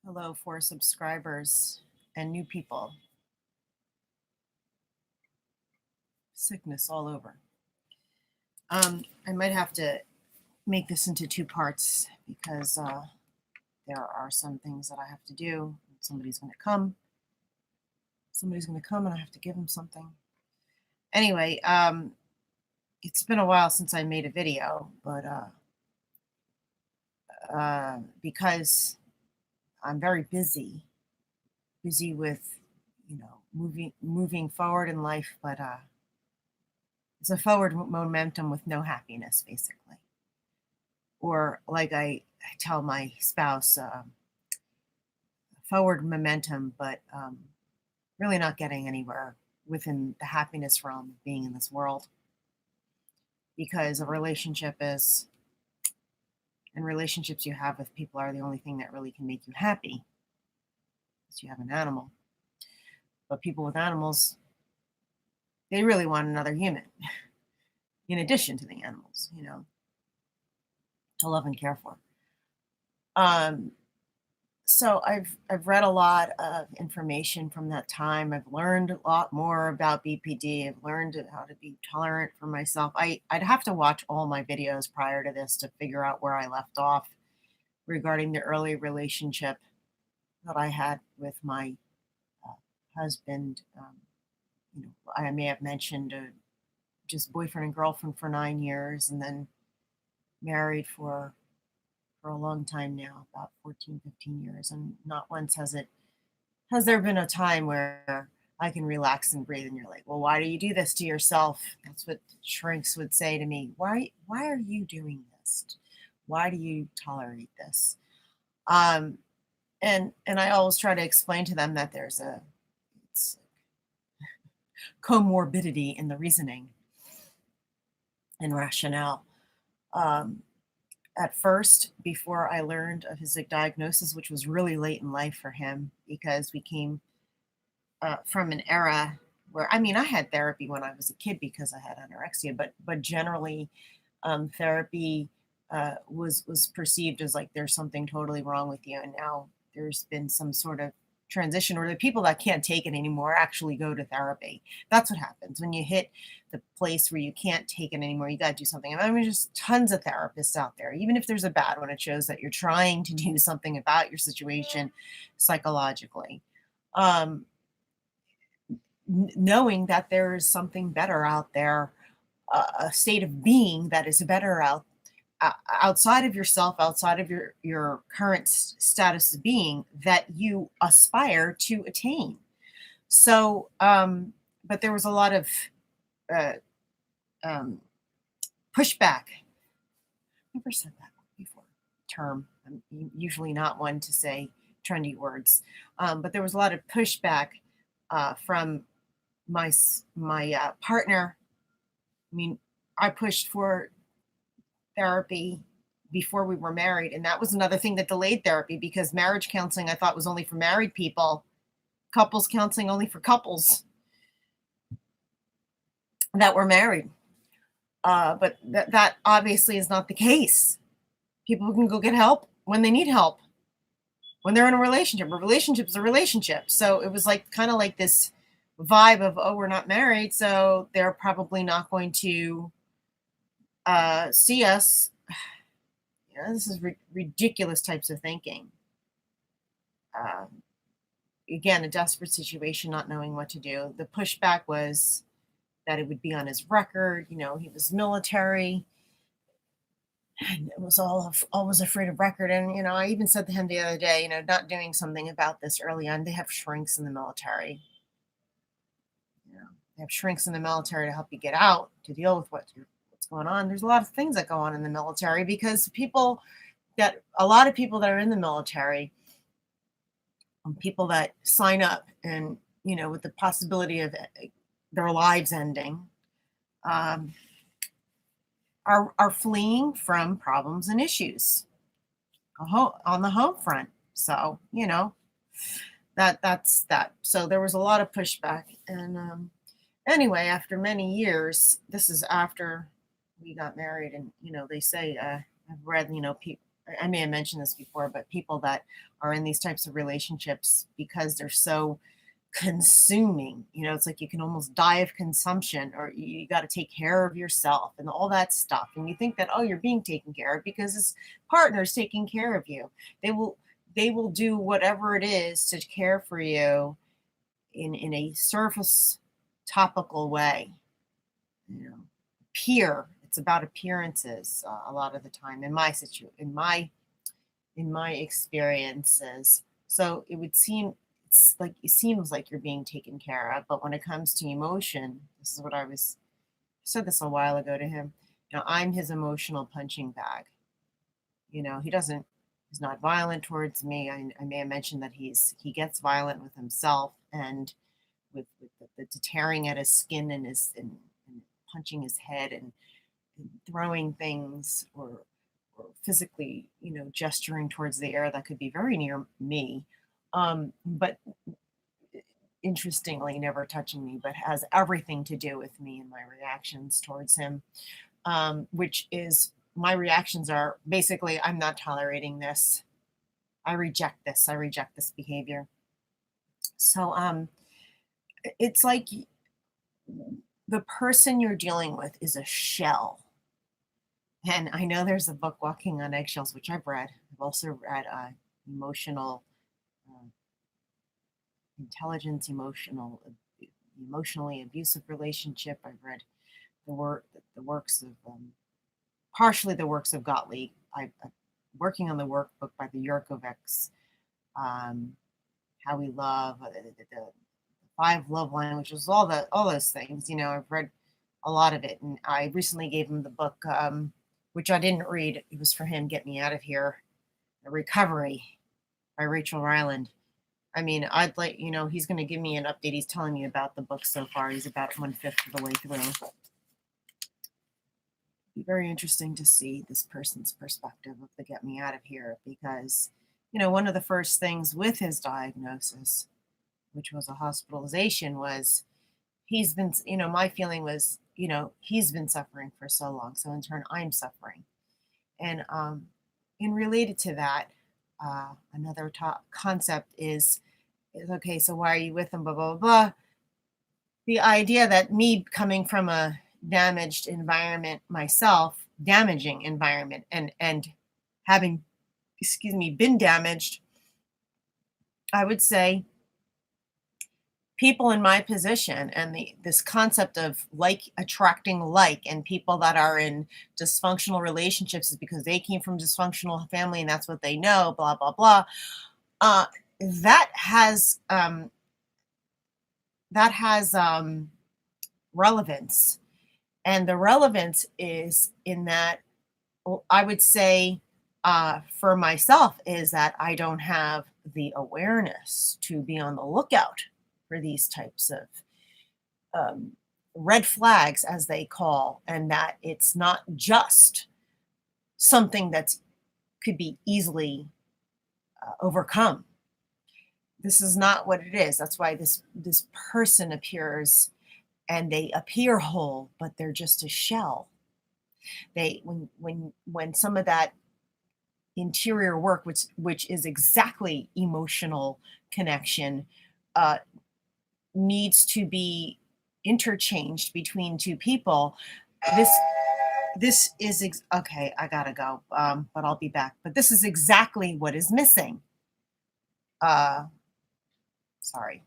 Hello for subscribers and new people. Sickness all over. I might have to make this into two parts because there are some things that I have to do. Somebody's going to come. Somebody's going to come, and I have to give them something. Anyway, it's been a while since I made a video, but because I'm very busy with moving forward in life, but it's a forward momentum with no happiness, basically. Or like I tell my spouse, forward momentum, but really not getting anywhere within the happiness realm of being in this world. Because a relationship is, and relationships you have with people are the only thing that really can make you happy. Because you have an animal. But people with animals, they really want another human, in addition to the animals, to love and care for. So I've read a lot of information from that time. I've learned a lot more about BPD. I've learned how to be tolerant for myself. I'd have to watch all my videos prior to this to figure out where I left off regarding the early relationship that I had with my husband. I may have mentioned just boyfriend and girlfriend for 9 years, and then married for a long time now, about 14, 15 years. And not once has there been a time where I can relax and breathe and you're like, well, why do you do this to yourself? That's what shrinks would say to me. Why are you doing this? Why do you tolerate this? And I always try to explain to them that it's comorbidity in the reasoning and rationale. At first, before I learned of his diagnosis, which was really late in life for him, because we came from an era where, I mean, I had therapy when I was a kid because I had anorexia, but generally, therapy was perceived as like there's something totally wrong with you, and now there's been some sort of transition where the people that can't take it anymore actually go to therapy. That's what happens when you hit the place where you can't take it anymore. You got to do something. I mean, there's tons of therapists out there. Even if there's a bad one, it shows that you're trying to do something about your situation psychologically. Um, Knowing that there is something better out there, a state of being that is better outside of yourself, outside of your current status of being that you aspire to attain. So, but there was a lot of uh, um, pushback. Never said that before. Term. I'm usually not one to say trendy words, but there was a lot of pushback from my partner. I mean, I pushed for therapy before we were married, and that was another thing that delayed therapy because marriage counseling I thought was only for married people, couples counseling only for couples that were married. But that obviously is not the case. People can go get help when they need help, when they're in a relationship. A relationship is a relationship. So it was like kind of like this vibe of, oh, we're not married, so they're probably not going to see us. This is ridiculous types of thinking. Again, a desperate situation, not knowing what to do. The pushback was that it would be on his record. He was military. And it was always afraid of record. And, I even said to him the other day, not doing something about this early on. They have shrinks in the military. They have shrinks in the military to help you get out, to deal with what's going on. There's a lot of things that go on in the military because a lot of people that are in the military, people that sign up and, with the possibility of their lives ending, are fleeing from problems and issues on the home front. So, that's that. So there was a lot of pushback. And anyway, after many years, this is after we got married. And, they say, I've read, I may have mentioned this before, but people that are in these types of relationships because they're so consuming, it's like you can almost die of consumption, or you got to take care of yourself and all that stuff. And you think that, oh, you're being taken care of because this partner's taking care of you. They will they will do whatever it is to care for you in a surface topical way. you know it's about appearances, a lot of the time in my in my experiences. So it seems like you're being taken care of, but when it comes to emotion, this is what said this a while ago to him. I'm his emotional punching bag. He's not violent towards me. I may have mentioned that he gets violent with himself, and with the tearing at his skin and punching his head, and throwing things, or physically, gesturing towards the air that could be very near me. But interestingly, never touching me, but has everything to do with me and my reactions towards him. Which is my reactions are basically, I'm not tolerating this. I reject this. I reject this behavior. So it's like the person you're dealing with is a shell. And I know there's a book, Walking on Eggshells, which I've read. I've also read Emotional uh, Intelligence, Emotionally Abusive Relationship. I've read the works of partially the works of Gottlieb. I'm working on the workbook by the Yurkovics, um, How We Love, the Five Love Languages, all those things. I've read a lot of it, and I recently gave him the book, which I didn't read. It was for him, Get Me Out of Here, The Recovery by Rachel Ryland. I mean, I'd like, he's going to give me an update. He's telling me about the book so far. He's about 1/5 of the way through. It'd be very interesting to see this person's perspective of the Get Me Out of Here, because, one of the first things with his diagnosis, which was a hospitalization, was my feeling was, he's been suffering for so long. So in turn, I'm suffering. And related to that, another top concept is okay, so why are you with him? Blah, blah, blah, blah. The idea that me coming from a damaged environment myself, damaging environment, and having, been damaged, I would say people in my position and this concept of like attracting like, and people that are in dysfunctional relationships is because they came from dysfunctional family and that's what they know, blah, blah, blah. Uh, that has relevance. And the relevance is in that, I would say, for myself, is that I don't have the awareness to be on the lookout for these types of red flags, as they call, and that it's not just something that could be easily overcome. This is not what it is. That's why this person appears, and they appear whole, but they're just a shell. When some of that interior work, which is exactly emotional connection, uh, needs to be interchanged between two people. This is okay. I gotta go, but I'll be back. But this is exactly what is missing. Sorry.